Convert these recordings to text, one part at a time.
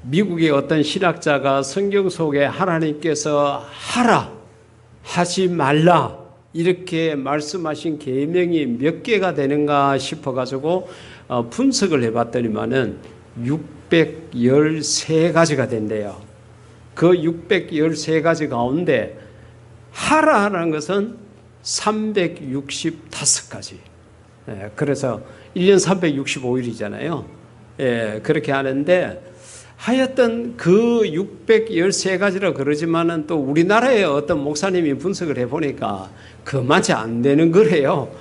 미국의 어떤 신학자가 성경 속에 하나님께서 하라, 하지 말라 이렇게 말씀하신 계명이 몇 개가 되는가 싶어가지고 분석을 해봤더니만은 613가지가 된대요. 그 613가지 가운데 하라는 것은 365가지. 그래서 1년 365일이잖아요. 그렇게 하는데 하여튼 그 613가지라 그러지만은 또 우리나라의 어떤 목사님이 분석을 해보니까 그만치 안 되는 거래요.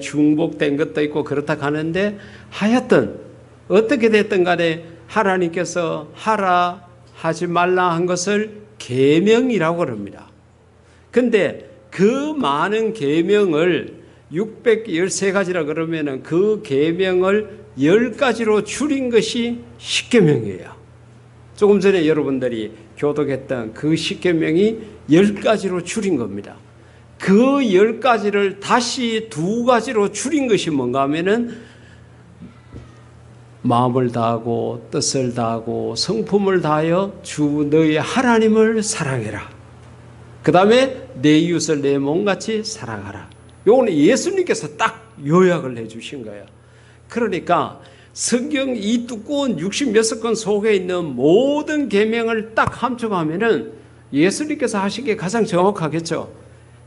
중복된 것도 있고 그렇다 하는데 하여튼 어떻게 됐든 간에 하나님께서 하라 하지 말라 한 것을 계명이라고 합니다. 근데 그 많은 계명을 613가지라 그러면은 그 계명을 10가지로 줄인 것이 십계명이에요. 조금 전에 여러분들이 교독했던 그 십계명이 10가지로 줄인 겁니다. 그 10가지를 다시 2가지로 줄인 것이 뭔가 하면은 마음을 다하고 뜻을 다하고 성품을 다하여 주 너희 하나님을 사랑해라. 그 다음에 내 이웃을 내 몸같이 사랑하라. 요거는 예수님께서 딱 요약을 해주신 거예요. 그러니까 성경 이 두꺼운 60몇 권 속에 있는 모든 계명을 딱 함축하면은 예수님께서 하신 게 가장 정확하겠죠.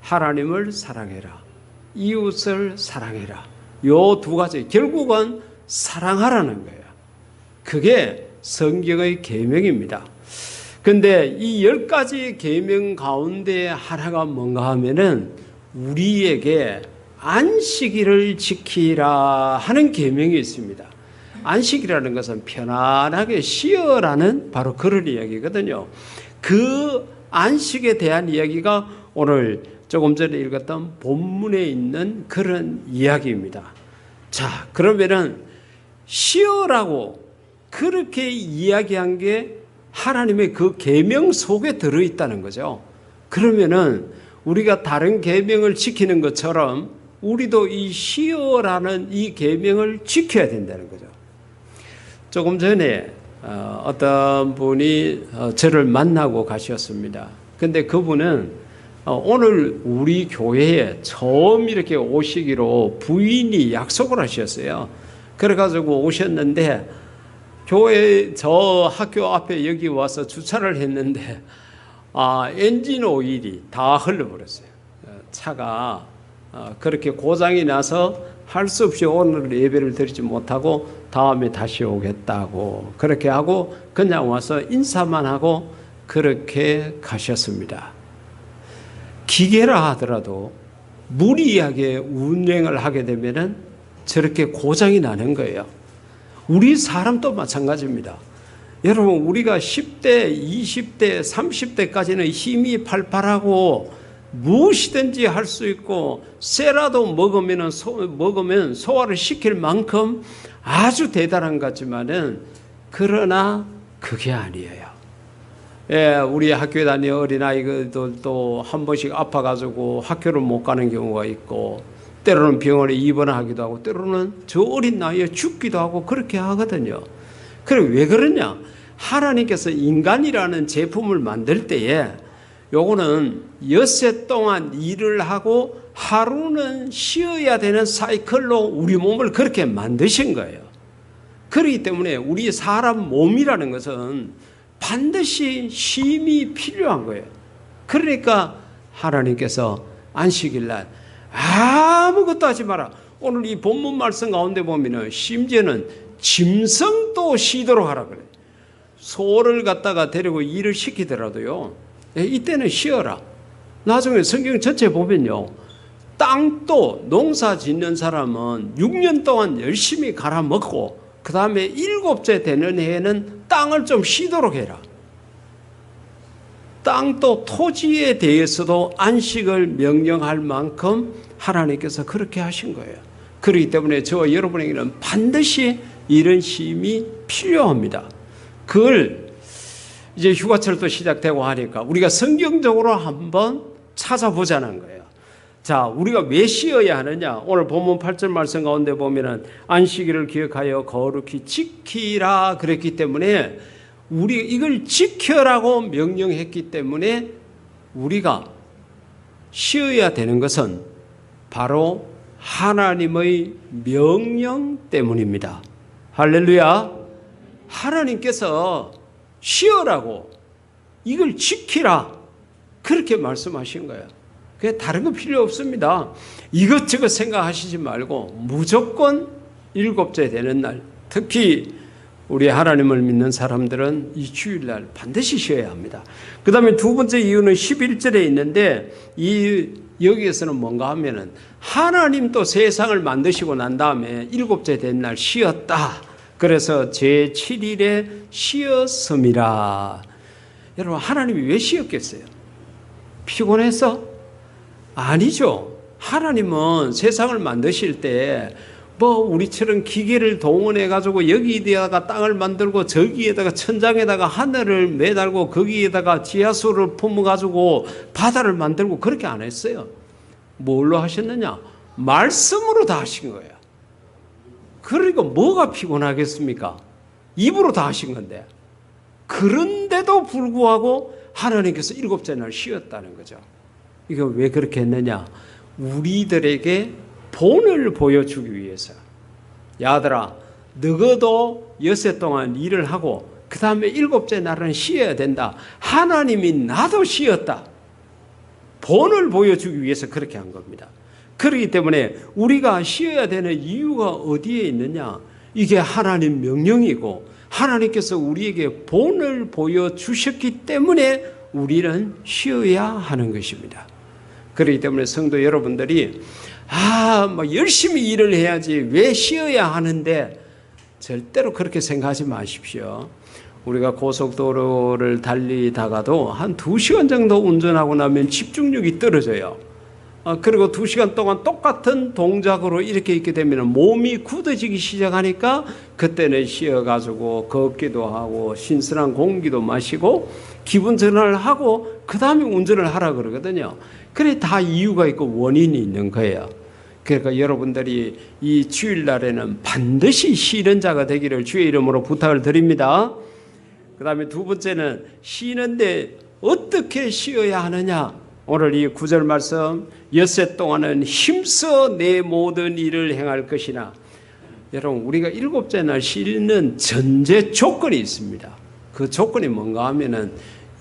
하나님을 사랑해라, 이웃을 사랑해라. 요 2가지 결국은 사랑하라는 거예요. 그게 성경의 계명입니다. 근데 이 10가지 계명 가운데 하나가 뭔가 하면은 우리에게 안식일을 지키라 하는 계명이 있습니다. 안식이라는 것은 편안하게 쉬어라는 바로 그런 이야기거든요. 그 안식에 대한 이야기가 오늘 조금 전에 읽었던 본문에 있는 그런 이야기입니다. 자, 그러면은 쉬어라고 그렇게 이야기한 게 하나님의 그 계명 속에 들어있다는 거죠. 그러면은 우리가 다른 계명을 지키는 것처럼 우리도 이 쉬어라는 이 계명을 지켜야 된다는 거죠. 조금 전에 어떤 분이 저를 만나고 가셨습니다. 근데 그분은 오늘 우리 교회에 처음 이렇게 오시기로 부인이 약속을 하셨어요. 그래가지고 오셨는데 교회 저 학교 앞에 여기 와서 주차를 했는데 엔진 오일이 다 흘러버렸어요. 차가 그렇게 고장이 나서 할 수 없이 오늘 예배를 드리지 못하고 다음에 다시 오겠다고 그렇게 하고 그냥 와서 인사만 하고 그렇게 가셨습니다. 기계라 하더라도 무리하게 운행을 하게 되면은 저렇게 고장이 나는 거예요. 우리 사람도 마찬가지입니다. 여러분 우리가 10대, 20대, 30대까지는 힘이 팔팔하고 무엇이든지 할 수 있고 쇠라도 먹으면 소화를 시킬 만큼 아주 대단한 것 같지만은 그러나 그게 아니에요. 우리 학교에 다니는 어린아이들도 한 번씩 아파가지고 학교를 못 가는 경우가 있고 때로는 병원에 입원하기도 하고 때로는 저 어린 나이에 죽기도 하고 그렇게 하거든요. 그래 왜 그러냐? 하나님께서 인간이라는 제품을 만들 때에 요거는 엿새 동안 일을 하고 하루는 쉬어야 되는 사이클로 우리 몸을 그렇게 만드신 거예요. 그렇기 때문에 우리 사람 몸이라는 것은 반드시 쉼이 필요한 거예요. 그러니까 하나님께서 안식일날 아무것도 하지 마라. 오늘 이 본문 말씀 가운데 보면은 심지어는 짐승도 쉬도록 하라 그래요. 소를 갖다가 데리고 일을 시키더라도요. 이때는 쉬어라. 나중에 성경 전체 보면요. 땅도 농사 짓는 사람은 6년 동안 열심히 갈아먹고 그 다음에 7째 되는 해에는 땅을 좀 쉬도록 해라. 땅도 토지에 대해서도 안식을 명령할 만큼 하나님께서 그렇게 하신 거예요. 그렇기 때문에 저와 여러분에게는 반드시 이런 쉼이 필요합니다. 그걸 이제 휴가철도 시작되고 하니까 우리가 성경적으로 한번 찾아보자는 거예요. 자, 우리가 왜 쉬어야 하느냐? 오늘 본문 8절 말씀 가운데 보면은 안식일을 기억하여 거룩히 지키라 그랬기 때문에 우리 이걸 지켜라고 명령했기 때문에 우리가 쉬어야 되는 것은 바로 하나님의 명령 때문입니다. 할렐루야. 하나님께서 쉬어라고, 이걸 지키라, 그렇게 말씀하신 거예요. 그게 다른 거 필요 없습니다. 이것저것 생각하시지 말고 무조건 일곱째 되는 날, 특히 우리 하나님을 믿는 사람들은 이 주일날 반드시 쉬어야 합니다. 그 다음에 두 번째 이유는 11절에 있는데, 여기에서는 뭔가 하면은 하나님 또 세상을 만드시고 난 다음에 일곱째 된 날 쉬었다. 그래서 제7일에 쉬었음이라. 여러분, 하나님이 왜 쉬었겠어요? 피곤해서? 아니죠. 하나님은 세상을 만드실 때 우리처럼 기계를 동원해 가지고 여기에다가 땅을 만들고 저기에다가 천장에다가 하늘을 매달고 거기에다가 지하수를 품어 가지고 바다를 만들고 그렇게 안 했어요. 뭘로 하셨느냐? 말씀으로 다 하신 거예요. 그러니까 뭐가 피곤하겠습니까? 입으로 다 하신 건데. 그런데도 불구하고 하나님께서 일곱째 날 쉬었다는 거죠. 이거 왜 그렇게 했느냐? 우리들에게 본을 보여주기 위해서. 야들아, 너희도 엿새 동안 일을 하고 그 다음에 일곱째 날은 쉬어야 된다. 하나님이 나도 쉬었다. 본을 보여주기 위해서 그렇게 한 겁니다. 그렇기 때문에 우리가 쉬어야 되는 이유가 어디에 있느냐? 이게 하나님 명령이고 하나님께서 우리에게 본을 보여주셨기 때문에 우리는 쉬어야 하는 것입니다. 그렇기 때문에 성도 여러분들이 열심히 일을 해야지 왜 쉬어야 하는데, 절대로 그렇게 생각하지 마십시오. 우리가 고속도로를 달리다가도 한 2시간 정도 운전하고 나면 집중력이 떨어져요. 그리고 2시간 동안 똑같은 동작으로 이렇게 있게 되면 몸이 굳어지기 시작하니까 그때는 쉬어가지고 걷기도 하고 신선한 공기도 마시고 기분 전환을 하고 그 다음에 운전을 하라 그러거든요. 그래, 다 이유가 있고 원인이 있는 거예요. 그러니까 여러분들이 이 주일날에는 반드시 쉬는 자가 되기를 주의 이름으로 부탁을 드립니다. 그 다음에 두 번째는 쉬는데 어떻게 쉬어야 하느냐? 오늘 이 9절 말씀, 엿새 동안은 힘써 내 모든 일을 행할 것이나. 여러분, 우리가 일곱째 날 쉬는 전제 조건이 있습니다. 그 조건이 뭔가 하면은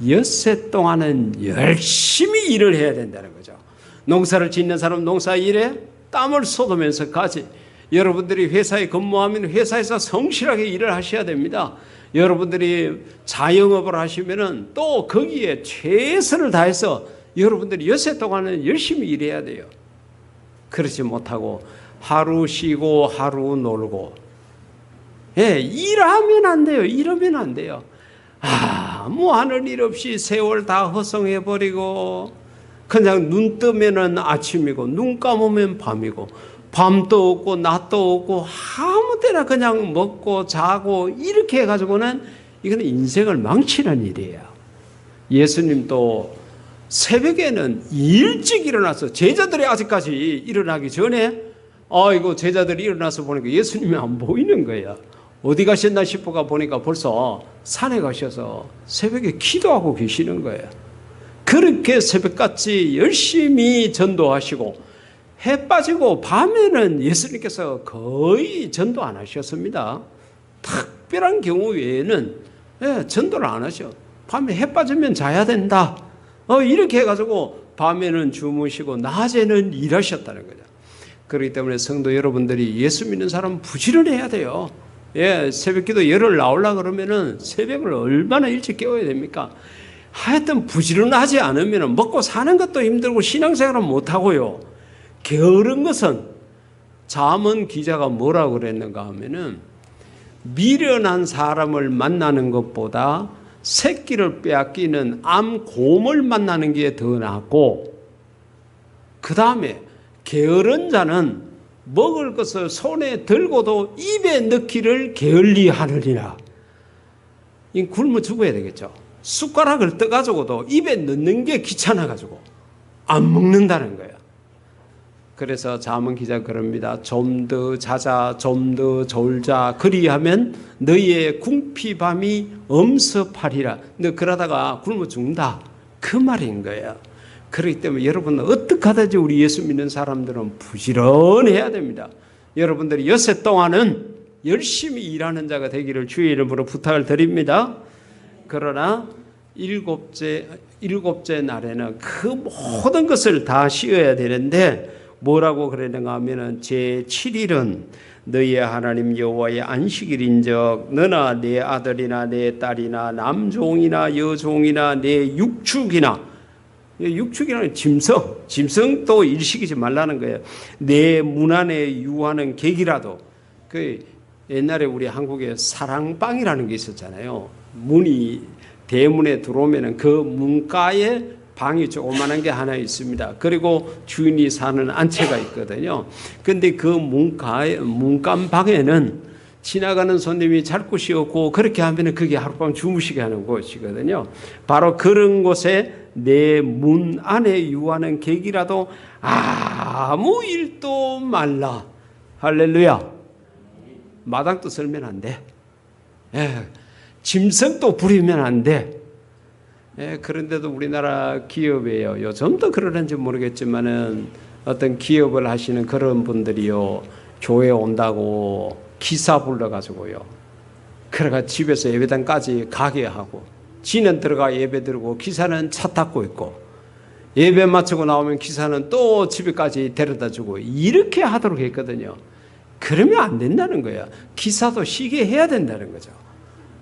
엿새 동안은 열심히 일을 해야 된다는 거죠. 농사를 짓는 사람 농사 일에 땀을 쏟으면서까지, 여러분들이 회사에 근무하면 회사에서 성실하게 일을 하셔야 됩니다. 여러분들이 자영업을 하시면은 또 거기에 최선을 다해서 여러분들이 엿새 동안은 열심히 일해야 돼요. 그렇지 못하고 하루 쉬고 하루 놀고, 일하면 안 돼요. 이러면 안 돼요. 아무 하는 일 없이 세월 다 허송해버리고, 그냥 눈 뜨면은 아침이고 눈 감으면 밤이고, 밤도 없고 낮도 없고 아무 때나 그냥 먹고 자고 이렇게 해가지고는 이거는 인생을 망치는 일이에요. 예수님도 새벽에는 일찍 일어나서, 제자들이 아직까지 일어나기 전에 제자들이 일어나서 보니까 예수님이 안 보이는 거예요. 어디 가셨나 싶어가 보니까 벌써 산에 가셔서 새벽에 기도하고 계시는 거예요. 그렇게 새벽같이 열심히 전도하시고, 해 빠지고 밤에는 예수님께서 거의 전도 안 하셨습니다. 특별한 경우 외에는 전도를 안 하셔. 밤에 해 빠지면 자야 된다. 이렇게 해가지고 밤에는 주무시고 낮에는 일하셨다는 거죠. 그렇기 때문에 성도 여러분들이 예수 믿는 사람은 부지런해야 돼요. 새벽 기도 열흘 나오려고 그러면은 새벽을 얼마나 일찍 깨워야 됩니까? 하여튼 부지런하지 않으면 먹고 사는 것도 힘들고 신앙생활은 못하고요. 게으른 것은, 잠언 기자가 뭐라고 그랬는가 하면은, 미련한 사람을 만나는 것보다 새끼를 빼앗기는 암곰을 만나는 게 더 낫고, 그 다음에 게으른 자는 먹을 것을 손에 들고도 입에 넣기를 게을리하느니라. 이 굶어 죽어야 되겠죠. 숟가락을 떠가지고도 입에 넣는 게 귀찮아가지고 안 먹는다는 거예요. 그래서 잠언 기자 그럽니다. 좀 더 자자, 좀 더 졸자. 그리하면 너희의 궁핍함이 엄습하리라. 너 그러다가 굶어 죽는다. 그 말인 거예요. 그렇기 때문에 여러분 어떻게 하든지 우리 예수 믿는 사람들은 부지런해야 됩니다. 여러분들이 엿새 동안은 열심히 일하는 자가 되기를 주의 이름으로 부탁을 드립니다. 그러나 일곱째 날에는 그 모든 것을 다 쉬어야 되는데 뭐라고 그러는가 하면은 제7일은 너희의 하나님 여호와의 안식일인즉 너나 내 아들이나 내 딸이나 남종이나 여종이나 내 육축이나 육축이라는 짐승도 일시키지 말라는 거예요. 내 문 안에 유하는 객이라도 그 옛날에 우리 한국에 사랑방이라는 게 있었잖아요. 문이 대문에 들어오면은 그 문가에 방이 조그만한 게 하나 있습니다. 그리고 주인이 사는 안채가 있거든요. 근데 그 문간 방에는 지나가는 손님이 잘 곳이 없고 그렇게 하면은 그게 하룻밤 주무시게 하는 곳이거든요. 바로 그런 곳에 내 문 안에 유하는 객이라도 아무 일도 말라. 할렐루야. 마당도 썰면 안 돼. 짐승도 부리면 안 돼. 그런데도 우리나라 기업이에요. 요즘도 그러는지 모르겠지만은 어떤 기업을 하시는 그런 분들이요. 교회 온다고 기사 불러가지고요. 그래가 집에서 예배당까지 가게 하고 지는 들어가 예배 드리고 기사는 차 타고 있고 예배 마치고 나오면 기사는 또 집에까지 데려다 주고 이렇게 하도록 했거든요. 그러면 안 된다는 거예요. 기사도 쉬게 해야 된다는 거죠.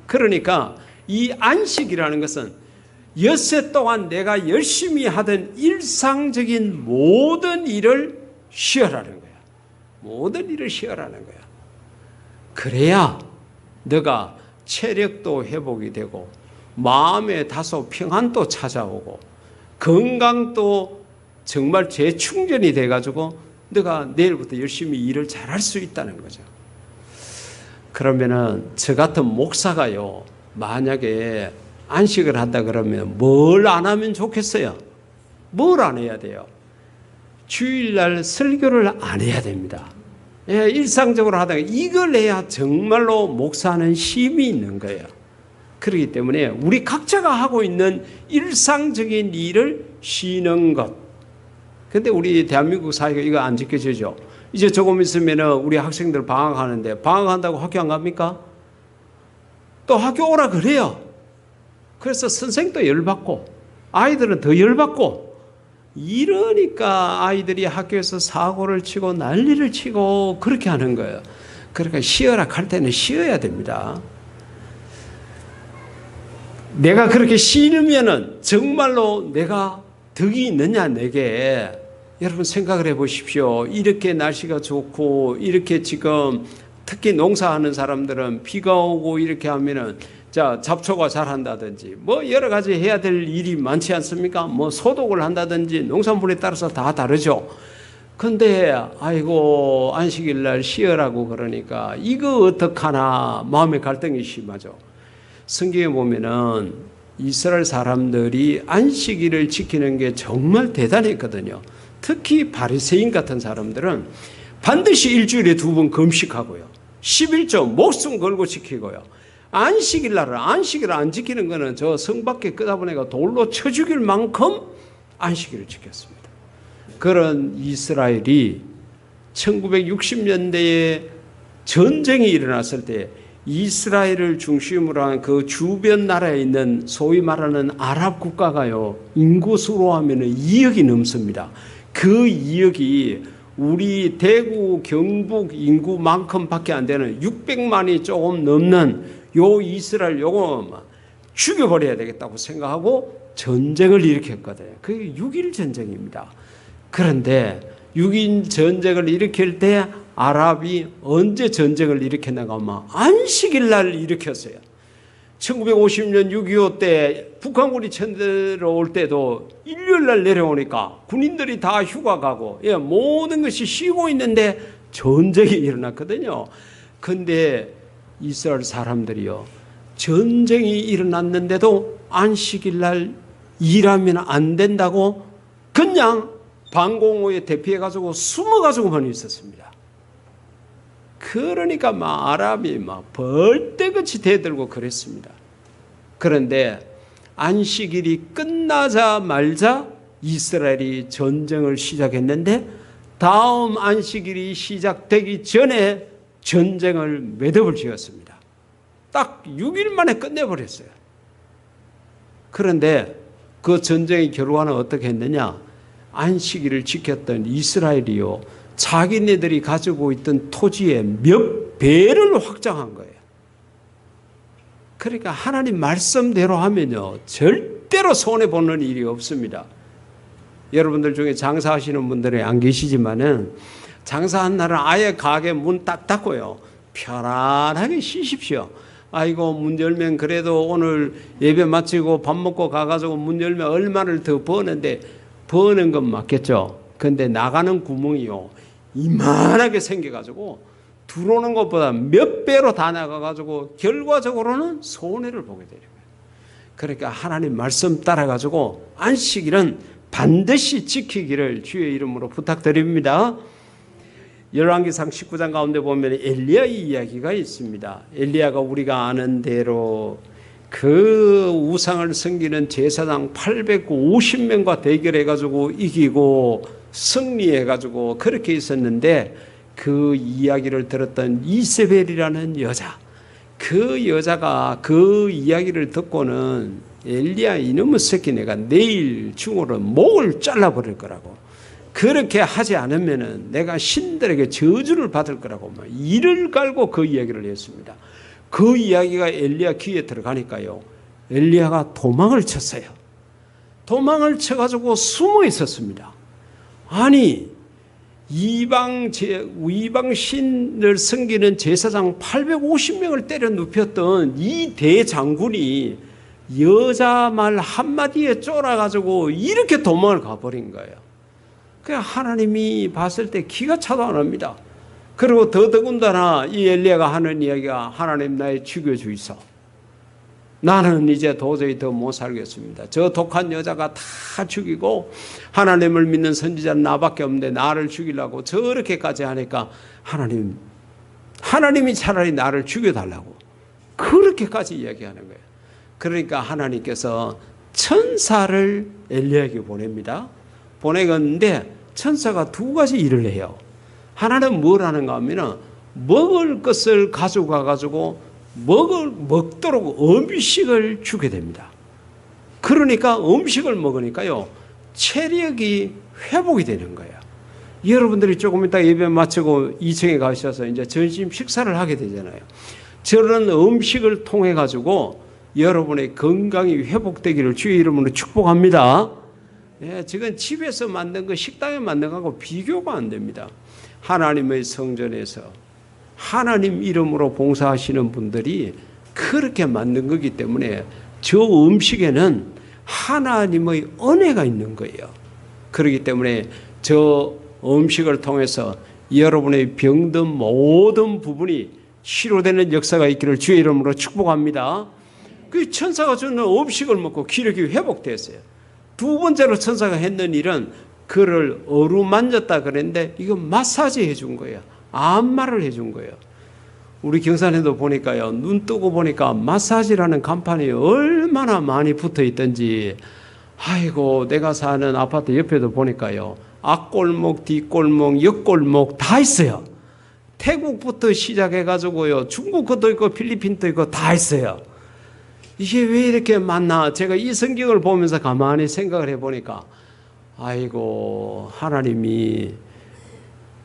그러니까 이 안식이라는 것은 엿새 동안 내가 열심히 하던 일상적인 모든 일을 쉬어라는 거야. 모든 일을 쉬어라는 거야. 그래야 너가 체력도 회복이 되고 마음에 다소 평안도 찾아오고 건강도 정말 재충전이 돼가지고 너가 내일부터 열심히 일을 잘할 수 있다는 거죠. 그러면은 저 같은 목사가요, 만약에 안식을 한다 그러면 뭘 안 하면 좋겠어요? 뭘 안 해야 돼요? 주일날 설교를 안 해야 됩니다. 일상적으로 하다가 이걸 해야 정말로 목사는 힘이 있는 거예요. 그렇기 때문에 우리 각자가 하고 있는 일상적인 일을 쉬는 것. 근데 우리 대한민국 사회가 이거 안 지켜지죠. 이제 조금 있으면 우리 학생들 방학하는데 방학한다고 학교 안 갑니까? 또 학교 오라 그래요. 그래서 선생도 열받고 아이들은 더 열받고 이러니까 아이들이 학교에서 사고를 치고 난리를 치고 그렇게 하는 거예요. 그러니까 쉬어라 할 때는 쉬어야 됩니다. 내가 그렇게 쉬면은 정말로 내가 덕이 있느냐 내게. 여러분 생각을 해보십시오. 이렇게 날씨가 좋고 이렇게 지금 특히 농사하는 사람들은 비가 오고 이렇게 하면은 자 잡초가 잘 한다든지 뭐 여러 가지 해야 될 일이 많지 않습니까? 뭐 소독을 한다든지 농산물에 따라서 다 다르죠. 근데 아이고 안식일 날 쉬어라고 그러니까 이거 어떡하나 마음의 갈등이 심하죠. 성경에 보면은 이스라엘 사람들이 안식일을 지키는 게 정말 대단했거든요. 특히 바리새인 같은 사람들은 반드시 일주일에 2번 금식하고요. 11조 목숨 걸고 지키고요. 안식일 날은 안식일을 안 지키는 거는 저 성 밖에 끄다보니까 돌로 쳐 죽일 만큼 안식일을 지켰습니다. 그런 이스라엘이 1960년대에 전쟁이 일어났을 때 이스라엘을 중심으로 한 그 주변 나라에 있는 소위 말하는 아랍 국가가요, 인구수로 하면 2억이 넘습니다. 그 2억이 우리 대구, 경북 인구만큼밖에 안 되는 600만이 조금 넘는 요 이스라엘 요거 죽여버려야 되겠다고 생각하고 전쟁을 일으켰거든요. 그게 6.1 전쟁입니다. 그런데 6.1 전쟁을 일으킬 때 아랍이 언제 전쟁을 일으켰는가 하면 안식일 날 일으켰어요. 1950년 6.25 때 북한군이 쳐들어올 때도 일요일 날 내려오니까 군인들이 다 휴가 가고 모든 것이 쉬고 있는데 전쟁이 일어났거든요. 근데 이스라엘 사람들이요, 전쟁이 일어났는데도 안식일 날 일하면 안 된다고 그냥 방공호에 대피해가지고 숨어가지고만 있었습니다. 그러니까 막 아람이 막 벌떼같이 대들고 그랬습니다. 그런데 안식일이 끝나자마자 이스라엘이 전쟁을 시작했는데 다음 안식일이 시작되기 전에 전쟁을 매듭을 지었습니다. 딱 6일 만에 끝내버렸어요. 그런데 그 전쟁의 결과는 어떻게 했느냐? 안식일을 지켰던 이스라엘이요, 자기네들이 가지고 있던 토지의 몇 배를 확장한 거예요. 그러니까 하나님 말씀대로 하면요, 절대로 손해보는 일이 없습니다. 여러분들 중에 장사하시는 분들이 안 계시지만은 장사한 날은 아예 가게 문 딱 닫고요, 편안하게 쉬십시오. 아이고, 문 열면 그래도 오늘 예배 마치고 밥 먹고 가가지고 문 열면 얼마를 더 버는데, 버는 건 맞겠죠. 근데 나가는 구멍이요, 이만하게 생겨가지고 들어오는 것보다 몇 배로 다 나가가지고 결과적으로는 손해를 보게 되는 거예요. 그러니까 하나님 말씀 따라가지고 안식일은 반드시 지키기를 주의 이름으로 부탁드립니다. 열왕기상 19장 가운데 보면 엘리야의 이야기가 있습니다. 엘리야가 우리가 아는 대로 그 우상을 섬기는 제사장 850명과 대결해가지고 이기고 승리해가지고 그렇게 있었는데, 그 이야기를 들었던 이세벨이라는 여자, 그 여자가 그 이야기를 듣고는 엘리야, 이놈의 새끼 내가 내일 중으로 목을 잘라버릴 거라고, 그렇게 하지 않으면은 내가 신들에게 저주를 받을 거라고 막 이를 갈고 그 이야기를 했습니다. 그 이야기가 엘리야 귀에 들어가니까요, 엘리야가 도망을 쳤어요. 도망을 쳐가지고 숨어 있었습니다. 아니, 이방 신을 섬기는 제사장 850명을 때려 눕혔던 이 대장군이 여자 말 한마디에 쫄아가지고 이렇게 도망을 가버린 거예요. 그냥 하나님이 봤을 때 기가 차도 안 합니다. 그리고 더더군다나 이 엘리야가 하는 이야기가, 하나님 나의 죽여주이소. 나는 이제 도저히 더 못 살겠습니다. 저 독한 여자가 다 죽이고 하나님을 믿는 선지자는 나밖에 없는데 나를 죽이려고 저렇게까지 하니까 하나님이 차라리 나를 죽여달라고 그렇게까지 이야기하는 거예요. 그러니까 하나님께서 천사를 엘리야에게 보냅니다. 보내건데 천사가 두 가지 일을 해요. 하나는 뭘 하는가 하면 먹을 것을 가져가가지고 먹도록 음식을 주게 됩니다. 그러니까 음식을 먹으니까요, 체력이 회복이 되는 거예요. 여러분들이 조금 이따 예배 마치고 2층에 가셔서 이제 점심 식사를 하게 되잖아요. 저런 음식을 통해 가지고 여러분의 건강이 회복되기를 주의 이름으로 축복합니다. 예, 지금 집에서 만든 거, 식당에 만든 거하고 비교가 안 됩니다. 하나님의 성전에서 하나님 이름으로 봉사하시는 분들이 그렇게 만든 거기 때문에 저 음식에는 하나님의 은혜가 있는 거예요. 그렇기 때문에 저 음식을 통해서 여러분의 병든 모든 부분이 치료되는 역사가 있기를 주의 이름으로 축복합니다. 그 천사가 주는 음식을 먹고 기력이 회복됐어요. 두 번째로 천사가 했는 일은 그를 어루만졌다 그랬는데 이거 마사지 해준 거예요. 안마를 해준 거예요. 우리 경산에도 보니까요, 눈 뜨고 보니까 마사지라는 간판이 얼마나 많이 붙어 있던지, 아이고, 내가 사는 아파트 옆에도 보니까요, 앞골목, 뒷골목, 옆골목 다 있어요. 태국부터 시작해가지고요, 중국 것도 있고 필리핀도 있고 다 있어요. 이게 왜 이렇게 많나? 제가 이 성경을 보면서 가만히 생각을 해보니까, 아이고, 하나님이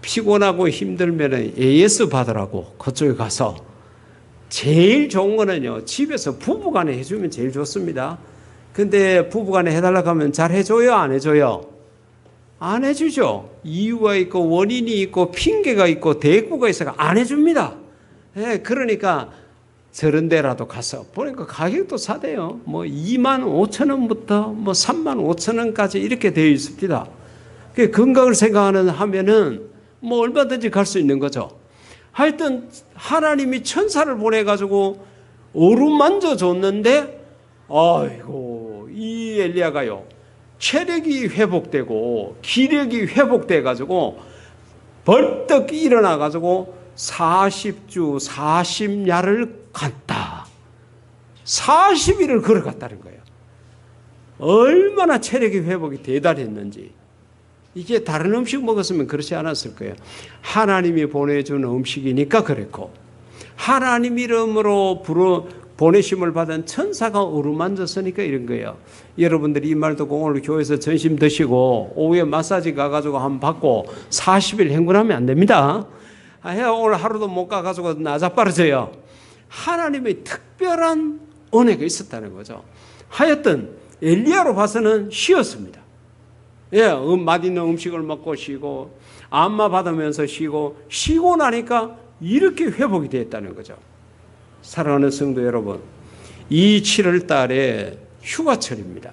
피곤하고 힘들면 AS 받으라고 그쪽에 가서 제일 좋은 거는요, 집에서 부부간에 해주면 제일 좋습니다. 근데 부부간에 해달라고 하면 잘 해줘요? 안 해줘요? 안 해주죠. 이유가 있고 원인이 있고 핑계가 있고 대꾸가 있어서 안 해줍니다. 예, 그러니까 저런 데라도 가서 보니까 가격도 싸대요. 뭐 25,000원부터 뭐 35,000원까지 이렇게 되어 있습니다. 건강을 생각하면은 뭐 얼마든지 갈 수 있는 거죠. 하여튼 하나님이 천사를 보내가지고 어루만져 줬는데, 아이고, 이 엘리야가요, 체력이 회복되고 기력이 회복돼 가지고 벌떡 일어나 가지고 40주 40야를 갔다. 40일을 걸어갔다는 거예요. 얼마나 체력이 회복이 대단했는지. 이게 다른 음식 먹었으면 그렇지 않았을 거예요. 하나님이 보내준 음식이니까 그랬고, 하나님 이름으로 보내심을 받은 천사가 어루만졌으니까 이런 거예요. 여러분들이 이 말 듣고 오늘 교회에서 점심 드시고 오후에 마사지 가가지고 한번 받고 40일 행군하면 안 됩니다. 오늘 하루도 못 가가지고 나자빠르져요. 하나님의 특별한 은혜가 있었다는 거죠. 하여튼 엘리야로 봐서는 쉬었습니다. 맛있는 음식을 먹고 쉬고 안마 받으면서 쉬고 나니까 이렇게 회복이 됐다는 거죠. 사랑하는 성도 여러분, 이 7월 달에 휴가철입니다.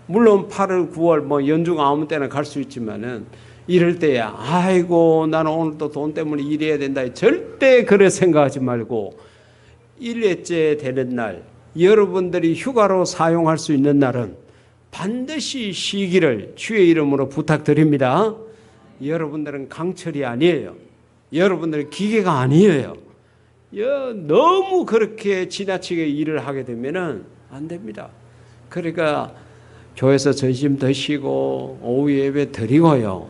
물론 8월, 9월 연중 아무 때나 갈 수 있지만은 이럴 때야 아이고 나는 오늘 또 돈 때문에 일해야 된다. 절대 그래 생각하지 말고 1회째 되는 날, 여러분들이 휴가로 사용할 수 있는 날은 반드시 쉬기를 주의 이름으로 부탁드립니다. 여러분들은 강철이 아니에요. 여러분들은 기계가 아니에요. 너무 그렇게 지나치게 일을 하게 되면은 안 됩니다. 그러니까 교회에서 점심 드시고 오후 예배 드리고요.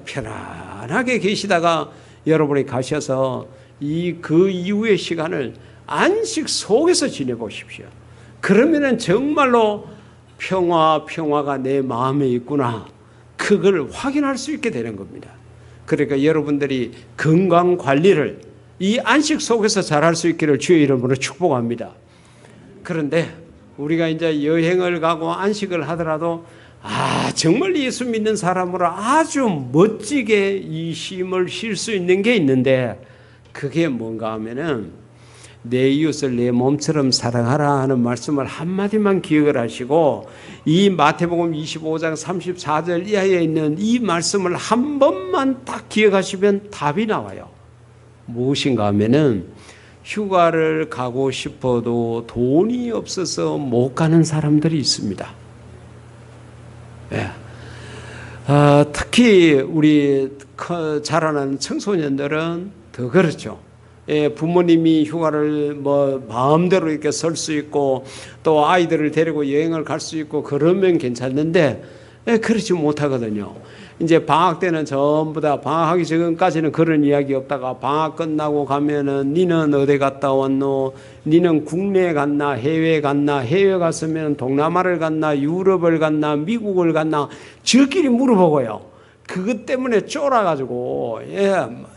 편안하게 계시다가 여러분이 가셔서 그 이후의 시간을 안식 속에서 지내보십시오. 그러면은 정말로 평화가 내 마음에 있구나. 그걸 확인할 수 있게 되는 겁니다. 그러니까 여러분들이 건강 관리를 이 안식 속에서 잘할 수 있기를 주의 이름으로 축복합니다. 그런데 우리가 이제 여행을 가고 안식을 하더라도 정말 예수 믿는 사람으로 아주 멋지게 이 쉼을 쉴 수 있는 게 있는데 그게 뭔가 하면은 내 이웃을 내 몸처럼 사랑하라 하는 말씀을 한마디만 기억을 하시고 이 마태복음 25장 34절 이하에 있는 이 말씀을 한 번만 딱 기억하시면 답이 나와요. 무엇인가 하면은 휴가를 가고 싶어도 돈이 없어서 못 가는 사람들이 있습니다. 특히 우리 자라나는 청소년들은 더 그렇죠. 부모님이 휴가를 마음대로 이렇게 쓸 수 있고 또 아이들을 데리고 여행을 갈 수 있고 그러면 괜찮는데 그렇지 못하거든요. 이제 방학 때는 전부 다 방학하기 전까지는 그런 이야기 없다가 방학 끝나고 가면은 니는 어디 갔다 왔노? 니는 국내에 갔나? 해외에 갔나? 해외 갔으면 동남아를 갔나? 유럽을 갔나? 미국을 갔나? 저끼리 물어보고요. 그것 때문에 쫄아가지고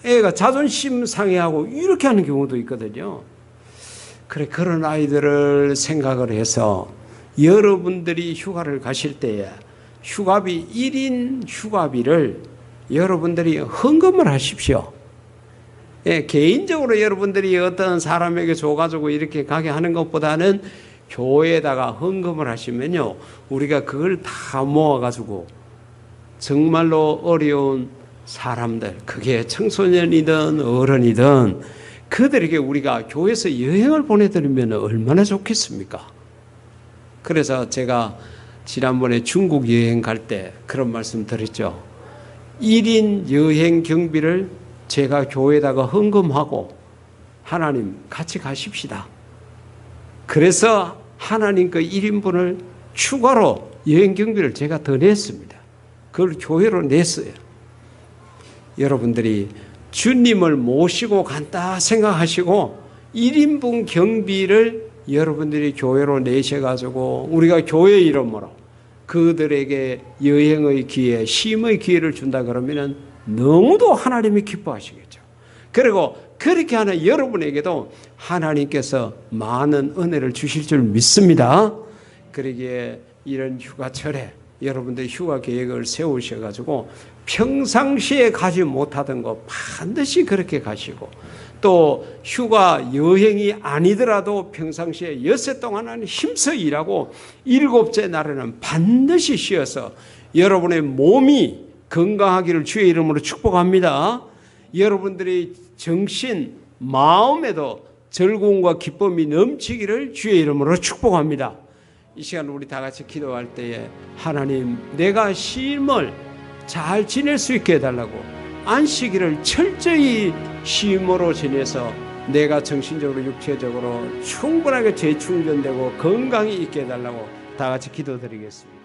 애가 자존심 상해하고 이렇게 하는 경우도 있거든요. 그런 아이들을 생각을 해서 여러분들이 휴가를 가실 때에 휴가비 1인 휴가비를 여러분들이 헌금을 하십시오. 개인적으로 여러분들이 어떤 사람에게 줘가지고 이렇게 가게 하는 것보다는 교회에다가 헌금을 하시면요, 우리가 그걸 다 모아가지고 정말로 어려운 사람들, 그게 청소년이든 어른이든 그들에게 우리가 교회에서 여행을 보내드리면 얼마나 좋겠습니까? 그래서 제가 지난번에 중국 여행 갈 때 그런 말씀 드렸죠. 1인 여행 경비를 제가 교회에다가 헌금하고 하나님 같이 가십시다. 그래서 하나님 그 1인분을 추가로 여행 경비를 제가 더 냈습니다. 그걸 교회로 냈어요. 여러분들이 주님을 모시고 간다 생각하시고 1인분 경비를 여러분들이 교회로 내셔가지고 우리가 교회 이름으로 그들에게 여행의 기회, 쉼의 기회를 준다 그러면 너무도 하나님이 기뻐하시겠죠. 그리고 그렇게 하는 여러분에게도 하나님께서 많은 은혜를 주실 줄 믿습니다. 그러기에 이런 휴가철에 여러분들 휴가 계획을 세우셔가지고 평상시에 가지 못하던 거 반드시 그렇게 가시고 또 휴가 여행이 아니더라도 평상시에 엿새 동안은 힘써 일하고 7째 날에는 반드시 쉬어서 여러분의 몸이 건강하기를 주의 이름으로 축복합니다. 여러분들의 정신, 마음에도 즐거움과 기쁨이 넘치기를 주의 이름으로 축복합니다. 이 시간 우리 다 같이 기도할 때에 하나님, 내가 쉼을 잘 지낼 수 있게 해달라고, 안식일을 철저히 쉼으로 지내서 내가 정신적으로 육체적으로 충분하게 재충전되고 건강히 있게 해달라고 다 같이 기도드리겠습니다.